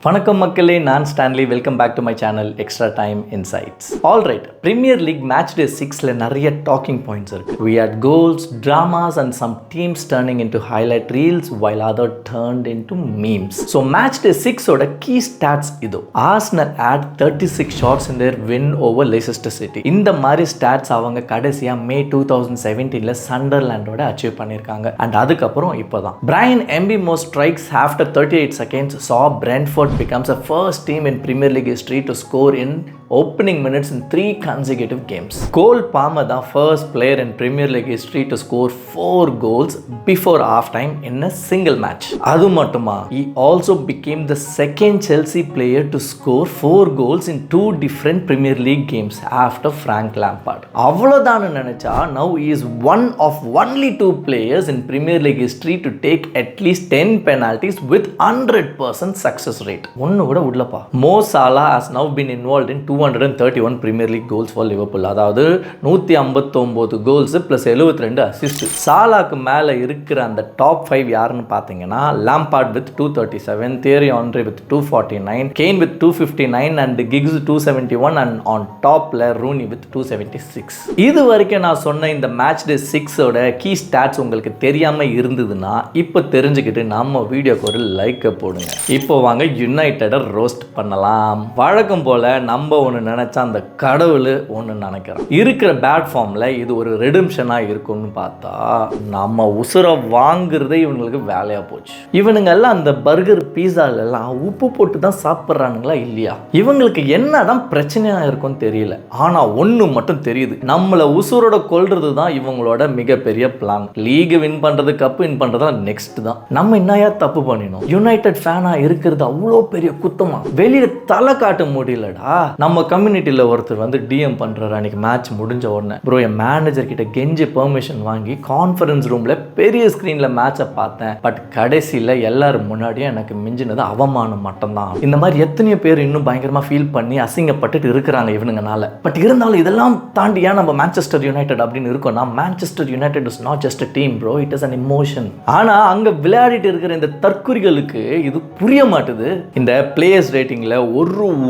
வணக்கம் மக்களே, நான் Stanley. Welcome back to my channel extra time insights. Alright, Premier League match day 6ல நிறைய டாக்கிங் பாயிண்ட்ஸ் இருக்கு. We had goals, dramas and some teams turning into highlight reels while other turned into memes. So match day 6 ஓட key stats இதோ. Arsenal had 36 shots in their win over Leicester City. இந்த மாதிரி stats அவங்க கடைசியா மே 2017ல சண்டர்லாண்டோட achieve பண்ணிருக்காங்க. And அதுக்கப்புறம் இப்போதான் Brian Mbeumo strikes after 38 seconds saw Brentford becomes the first team in Premier League history to score in opening minutes in 3 consecutive games. Cole Palmer, the first player in Premier League history to score 4 goals before halftime in a single match. Adu mattuma, he also became the second Chelsea player to score 4 goals in 2 different Premier League games after Frank Lampard. Avladana nenacha, now he is one of only 2 players in Premier League history to take at least 10 penalties with 100% success rate. ஒன்னு கூட உடலப்பா. Mo Salah has now been involved in 231 Premier League goals for Liverpool. அதாவது 159 goals plus 72 assist. சாலாக்கு மேலே இருக்கிற அந்த top 5 யாருன்னு பார்த்தீங்கன்னா Lampard with 237, Thierry Henry with 249, Keane with 259 and Giggs 271 and on டாப்ல Rooney with 276. இது வரைக்கும் நான் சொன்ன இந்த மேட்ச் டே 6ஓட கீ ஸ்டாட்ஸ் உங்களுக்கு தெரியாமல் இருந்ததுன்னா இப்போ தெரிஞ்சுக்கிட்டு நம்ம வீடியோக்கு ஒரு லைக்கை போடுங்க. இப்போ வாங்க யுனைட்டடை ரோஸ்ட் பண்ணலாம். வழக்கம் போல நம்ம ஒன்று நினைச்சா அந்த கடவுள் ஒன்று நினைக்கிறோம். இருக்கிற பேட் ஃபார்மில் இது ஒரு ரெடிம்ஷனாக இருக்கும்னு பார்த்தா நம்ம உசுரை வாங்குறதே இவங்களுக்கு வேலையாக போச்சு. இவனுங்க எல்லாம் அந்த பர்கர் பீஸாலெல்லாம் உப்பு போட்டு தான் சாப்பிட்றானுங்களா இல்லையா? இவங்களுக்கு என்னதான் பிரச்சனையாக இருக்கும்னு தெரியல. ஆனால் ஒன்று மட்டும் தெரியுது, நம்மளை உசுரோட கொல்றது தான் இவங்களோட மிகப்பெரிய பிளான். லீக் வின் பண்ணுறது, கப்பு வின் பண்ணுறது நெக்ஸ்ட் தான். நம்ம என்னையா தப்பு பண்ணினோம்? யுனைடெட் ஃபேனாக இருக்கிறது அவ்வளோ பெரிய குத்தமா? வெளியில் தலை காட்ட முடியலடா. நம்ம கம்யூனிட்டியில் ஒருத்தர் வந்து டிஎம் பண்ணுறாரு. அன்றைக்கி மேட்ச் முடிஞ்ச உடனே ப்ரோ என் மேனேஜர் கிட்ட கெஞ்சி பெர்மிஷன் வாங்கி கான்ஃபரன்ஸ் ரூமில் பெரிய ஸ்க்ரீனில் மேட்சை பார்த்தேன். பட் கடைசியில் எல்லாரும் முன்னாடியும் எனக்கு மிஞ்சினது அவமானம் மட்டும்தான். இந்த மாதிரி எத்தனையோ பேர் இன்னும் பயங்கரமாக ஃபீல் பண்ணி அசிங்கப்பட்டுட்டு இருக்கிறாங்க இவனுங்கனால. பட் இருந்தாலும் இதெல்லாம் தாண்டி ஏன் நம்ம மேன்செஸ்டர் யுனைடெட் அப்படின்னு இருக்கோம்னா, Manchester United is not just a team bro, it is an emotion. ஆனால் அங்கே விளையாடிட்டு இருக்கிற இந்த தற்குறிகளுக்கு இது புரிய மாட்டுது. இந்த பிளேயர்ஸ் ரேட்டிங்கில்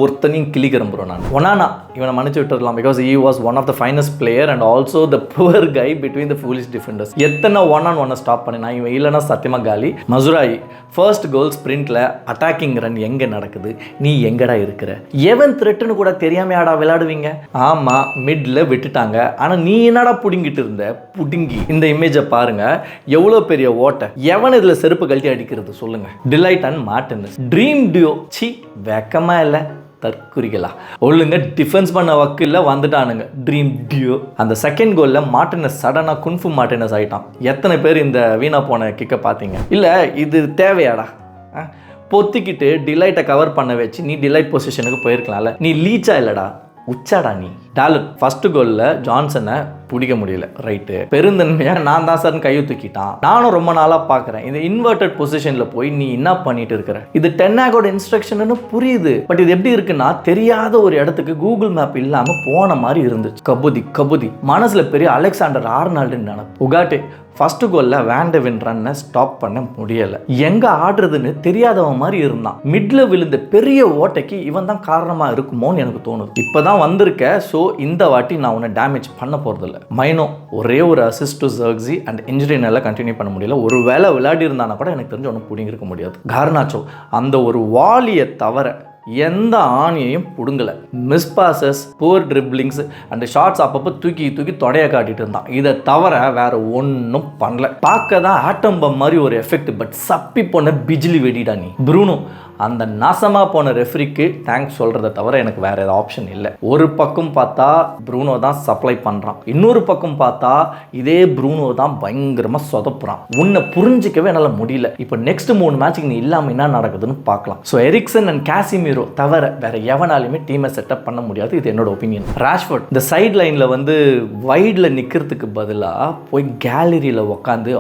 ஒருத்தனையும் கிளிக்கிறோம் ப்ரோ. நான் ஒனானா இவனை மன்னிச்சு விட்டுடலாம், because he was one of the finest player and also the poor guy between the foolish defenders. எத்தனை ஒன் ஆன் ஒன்னை ஸ்டாப் பண்ணினா இவன் இல்லைன்னா சத்தியமாக காலி. மசுராயி ஃபர்ஸ்ட் கோல் ஸ்பிரிண்ட்ல அட்டாக்கிங் ரன் எங்கே நடக்குது, நீ எங்கடா இருக்கிற? எவன் த்ரெட்டுன்னு கூட தெரியாமையாடா விளையாடுவீங்க? ஆமாம், மிட்ல விட்டுட்டாங்க. ஆனால் நீ என்னடா புடுங்கிட்டு இருந்த? புடுங்கி இந்த இமேஜை பாருங்க, எவ்வளோ பெரிய ஓட்டை. எவன் இதில் செருப்பு கழட்டி அடிக்கிறது சொல்லுங்க? De Ligt and Martinez dream duo. சி வெக்கமா இல்லை? தற்குறிகளா? ஒழுங்க டிஃபென்ஸ் பண்ண வக்கில் வந்துட்டானுங்க ட்ரீம் டியோ. அந்த செகண்ட் கோலில் மார்டினஸ் சடனாக குன்ஃபு மார்டினஸ் ஆகிட்டான். எத்தனை பேர் இந்த வீணா போன கிக்கை பார்த்தீங்க? இல்லை இது தேவையாடா? பொத்திக்கிட்டு டிலைட்டை கவர் பண்ண வச்சு நீ டிலைட் பொசிஷனுக்கு போயிருக்கலாம்ல. நீ லீச்சா இல்லைடா, உச்சாடா நீ. டாலர் ஃபர்ஸ்ட் கோலில் ஜான்சனை பிடிக்க முடியல, ரைட்டு. பெருந்தன்மையாக நான் தான் சார் கையை தூக்கிட்டான். நானும் ரொம்ப நாளாக பார்க்குறேன் இந்த இன்வெர்டட் பொசிஷனில் போய் நீ என்ன பண்ணிட்டு இருக்கிற? இது டென்னாகோட இன்ஸ்ட்ரக்ஷன் புரியுது. பட் இது எப்படி இருக்குன்னா, தெரியாத ஒரு இடத்துக்கு கூகுள் மேப் இல்லாமல் போன மாதிரி இருந்துச்சு. கபுதி மனசில் பெரிய அலெக்சாண்டர் ஆர்னால்டுன்னு நினைப்பு. உகாட்டே ஃபர்ஸ்ட் கோலில் வேண்டவின் ரன்னை ஸ்டாப் பண்ண முடியலை. எங்கே ஆடுறதுன்னு தெரியாதவன் மாதிரி இருந்தான். மிட்ல விழுந்த பெரிய ஓட்டைக்கு இவன் தான் காரணமாக இருக்குமோன்னு எனக்கு தோணுது. இப்போ தான் வந்திருக்க, ஸோ இந்த வாட்டி நான் உன்னை டேமேஜ் பண்ண போகிறதில்ல. மைனோ ஒரே ஒரு அசிஸ்ட் டு ஜர்க்ஸி அண்ட் இன்ஜுரினால கண்டினியூ பண்ண முடியல. ஒரு வேளை விளையாடி இருந்தானா கூட எனக்கு தெரிஞ்சு ஒன்றும் பிடிங்கிருக்க முடியாது. கார்னாச்சோ அந்த ஒரு வாலியை தவிர எந்த ஆணியையும் பிடுங்கலை. Miss passes, poor dribblings and shots அப்பப்போ தூக்கி தொடைய காட்டிட்டு இருந்தான். இதை தவிர வேற ஒன்றும் பண்ணல. பார்க்க தான் ஆட்டம் பம் மாதிரி ஒரு எஃபெக்ட், பட் சப்பி போன பிஜிலி வெடிடா நீ. ப்ரூனோ அந்த நாசமாக போன ரெஃப்ரிக்கு தேங்க்ஸ் சொல்கிறத தவிர எனக்கு வேறு ஏதாவது ஆப்ஷன் இல்லை. ஒரு பக்கம் பார்த்தா ப்ரூனோ தான் சப்ளை பண்ணுறான், இன்னொரு பக்கம் பார்த்தா இதே ப்ரூனோ தான் பயங்கரமாக சொதப்புறான். உன்னை புரிஞ்சிக்கவே என்னால் முடியல. இப்போ நெக்ஸ்ட் 3 மேட்சுக்கு நீ இல்லாமல் என்ன நடக்குதுன்னு பார்க்கலாம். ஸோ எரிக்சன் அண்ட் காசிமீரோ தவிர வேறு எவனாலுமே டீமை செட்டப் பண்ண முடியாது. இது என்னோட ஒப்பீனியன். ராஷ்வர்ட் இந்த சைட் லைனில் வந்து வைடில் நிற்கிறதுக்கு பதிலாக போய் கேலரியில் உட்காந்து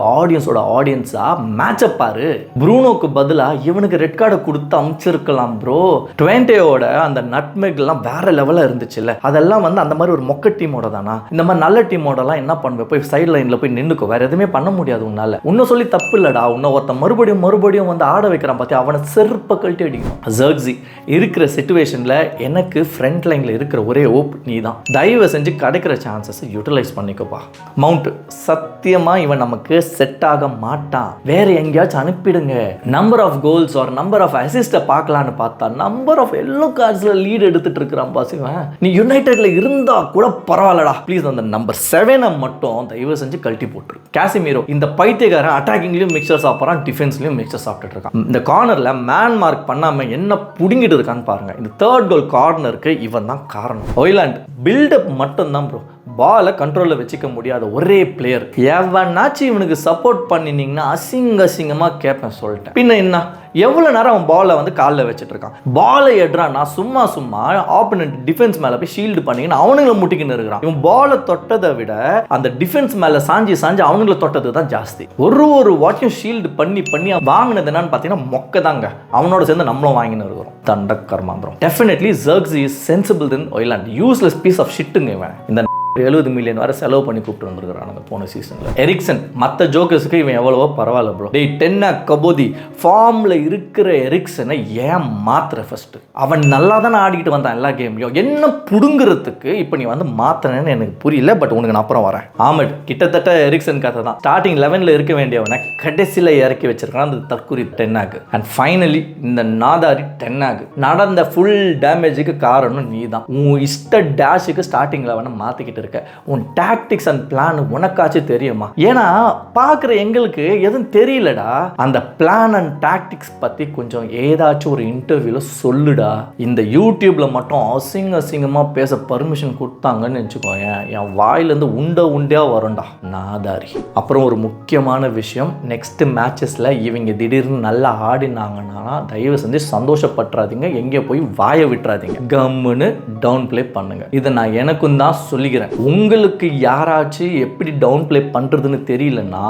ஆடியன்ஸாக மேட்சை பாரு. ப்ரூனோக்கு பதிலாக இவனுக்கு ரெட் கார்டை கொடுத்து கொடுத்து அமுச்சிருக்கலாம் ப்ரோ. டுவென்டேயோட அந்த நட்மெக்லாம் வேற லெவலாக இருந்துச்சுல்ல, அதெல்லாம் வந்து அந்த மாதிரி ஒரு மொக்க டீமோட தானா. இந்த மாதிரி நல்ல டீமோடலாம் என்ன பண்ணுவேன், போய் சைட் லைனில் போய் நின்றுக்கோ, வேற எதுவுமே பண்ண முடியாது உன்னால. இன்னும் சொல்லி தப்பு இல்லடா, இன்னும் ஒருத்தன் மறுபடியும் வந்து ஆட வைக்கிறான் பார்த்தி, அவனை செருப்பை கழட்டி அடிக்கணும். ஜர்க்ஸி இருக்கிற சிச்சுவேஷனில் எனக்கு ஃப்ரண்ட் லைனில் இருக்கிற ஒரே ஓப் நீ தான். தயவு செஞ்சு கிடைக்கிற சான்சஸ் யூட்டிலைஸ் பண்ணிக்கோப்பா. மவுண்ட் சத்தியமாக இவன் நமக்கு செட் ஆக மாட்டான், வேற எங்கேயாச்சும் அனுப்பிடுங்க. Number of goals or number of அசிஸ்ட்டை பார்க்கலான்னு பார்த்தா நம்பர் ஆஃப் எல்லோ கார்ட்ஸில் லீட் எடுத்துட்டு இருக்கிறான் பாசிவன். நீ யுனைடெட்ல இருந்தா கூட பரவாயில்லடா, ப்ளீஸ் அந்த நம்பர் 7 மட்டும் தயவு செஞ்சு கழட்டி போட்டுரு. காசிமீரோ இந்த பைத்தியக்காரன் அட்டாக்கிங்லயும் மிக்சர் சாப்பிட்றான், டிஃபென்ஸ்லயும் மிக்சர் சாப்பிட்டுட்டு இருக்கான். இந்த கார்னர்ல மேன் மார்க் பண்ணாம என்ன புடுங்கிட்டு இருக்கான்னு பாருங்க. இந்த தேர்ட் கோல் கார்னருக்கு இவன் தான் காரணம். ஹாய்லாண்ட் பில்டப் மட்டும் தான் ப்ரோ, பாலை கண்ட்ரோலில் வச்சுக்க முடியாத ஒரே பிளேயர். எவனாச்சும் இவனுக்கு சப்போர்ட் பண்ணினீங்கன்னா அசிங்கமாக கேட்பேன் சொல்லிட்டேன். பின்ன என்ன, எவ்வளோ நேரம் அவன் பாலை வந்து காலில் வச்சுட்டு இருக்கான். பாலை எடுறான்னா சும்மா ஆப்போனன்ட் டிஃபென்ஸ் மேலே போய் ஷீல்டு பண்ணிக்கின்னு அவனுங்களை முட்டிக்கின்னு இருக்கிறான். இவன் பாலை தொட்டதை விட அந்த டிஃபென்ஸ் மேலே சாஞ்சி அவனுங்களை தொட்டது தான் ஜாஸ்தி. ஒரு வாட்சும் ஷீல்டு பண்ணி வாங்கினது என்னன்னு பார்த்தீங்கன்னா மொக்க தாங்க. அவனோட சேர்ந்து நம்மளும் வாங்கின்னு இருக்கிறோம். தண்ட கர்மாந்திரம். Definitely Zirkzee is sensible then Hojlund. Useless piece of ஷிட்டுங்க இவன். இந்த 70 மில்லியன் வரை செலவு பண்ணி கூப்பிட்டு வந்துருக்காங்க போன சீசன்ல. எரிக்சன் மற்ற ஜோக்கர்ஸுக்கு இவன் எவ்வளவோ பரவாயில்ல ப்ரோ. டேய் டென்னா கபோதி ஃபார்ம்ல இருக்கிற எரிக்சனை ஏன் மாத்துற? ஃபர்ஸ்ட் அவன் நல்லா தானே ஆடிக்கிட்டு வந்தான் எல்லா கேம்லையும், என்ன புடுங்குறதுக்கு இப்போ நீ வந்து மாத்தினேன்னு எனக்கு புரியல. பட் உனக்கு நான் அப்புறம் வரேன். ஆமட் கிட்டத்தட்ட எரிக்சன் கதை தான். ஸ்டார்டிங் 11ல் இருக்க வேண்டியவனை கடைசியில் இறக்கி வச்சிருக்கான் அந்த தற்குறி டென்னாக்கு. அண்ட் ஃபைனலி இந்த நாதாரி டென்னாக்கு நடந்த ஃபுல் டேமேஜுக்கு காரணம் நீ தான். உன் இஷ்ட டேஷுக்கு ஸ்டார்டிங் 11 மாற்றிக்கிட்டு உன் டாக்டிக்ஸ் அண்ட் பிளான் உனக்காச்சும் தெரியுமா? ஏன்னா பார்க்குற எங்களுக்கு எதுவும் தெரியலடா. அந்த பிளான் அண்ட் டாக்டிக்ஸ் பற்றி கொஞ்சம் ஏதாச்சும் ஒரு இன்டர்வியூவில் சொல்லுடா. இந்த யூடியூப்ல மட்டும் அசிங்கமாக பேச பர்மிஷன் கொடுத்தாங்கன்னு நினச்சிக்கோங்க, என் வாயிலேருந்து உண்டையா வரும்டா நாதாரி. அப்புறம் ஒரு முக்கியமான விஷயம், நெக்ஸ்ட் மேட்சஸில் இவங்க திடீர்னு நல்லா ஆடினாங்கன்னா தயவு செஞ்சு சந்தோஷப்பட்டுறாதீங்க, எங்கே போய் வாயை விட்டுறாதீங்க, கம்முன்னு டவுன் பிளே பண்ணுங்க. இதை நான் எனக்கும் தான் சொல்லிக்கிறேன். உங்களுக்கு யாராச்சும் எப்படி டவுன் பிளே பண்ணுறதுன்னு தெரியலன்னா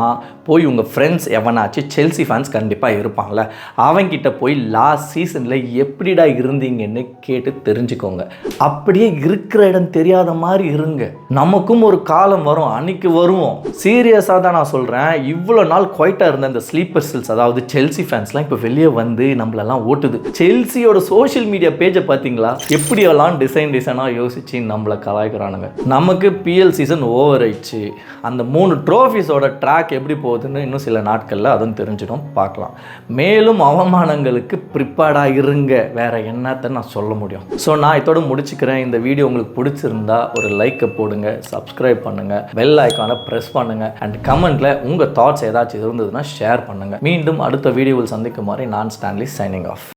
போய் உங்கள் ஃப்ரெண்ட்ஸ் எவனாச்சும் செல்சி ஃபேன்ஸ் கண்டிப்பாக இருப்பாங்களே, அவங்கிட்ட போய் லாஸ்ட் சீசனில் எப்படிடா இருந்தீங்கன்னு கேட்டு தெரிஞ்சுக்கோங்க. அப்படியே இருக்கிற இடம் தெரியாத மாதிரி இருங்க. நமக்கும் ஒரு காலம் வரும், அன்னைக்கு வருவோம். சீரியஸாக தான் நான் சொல்கிறேன். இவ்வளோ நாள் குவைட்டாக இருந்த இந்த ஸ்லீப்பர் செல்ஸ், அதாவது செல்சி ஃபேன்ஸ்லாம் இப்போ வெளியே வந்து நம்மளெல்லாம் ஓட்டுது. செல்சியோட சோஷியல் மீடியா பேஜை பார்த்தீங்களா, எப்படியெல்லாம் டிசைனாக யோசிச்சு நம்மளை கலாய்க்கிறானுங்க. நமக்கு பிஎல் சீசன் ஓவர் ஆயிடுச்சு. அந்த 3 ட்ரோஃபீஸோட ட்ராக் எப்படி போகுதுன்னு இன்னும் சில நாட்களில் அதுவும் தெரிஞ்சிடும், பார்க்கலாம். மேலும் அவமானங்களுக்கு ப்ரிப்பேர்டாக இருங்க, வேற என்னத்தை நான் சொல்ல முடியும். ஸோ நான் இதோட முடிச்சுக்கிறேன். இந்த வீடியோ உங்களுக்கு பிடிச்சிருந்தா ஒரு லைக்கை போடுங்க, சப்ஸ்கிரைப் பண்ணுங்க, பெல் ஐக்கானை ப்ரெஸ் பண்ணுங்க, அண்ட் கமெண்ட்ல உங்கள் தாட்ஸ் ஏதாச்சும் இருந்ததுன்னா ஷேர் பண்ணுங்க. மீண்டும் அடுத்த வீடியோவில் சந்திக்கும் மாதிரி நான் ஸ்டான்லி சைனிங் ஆஃப்.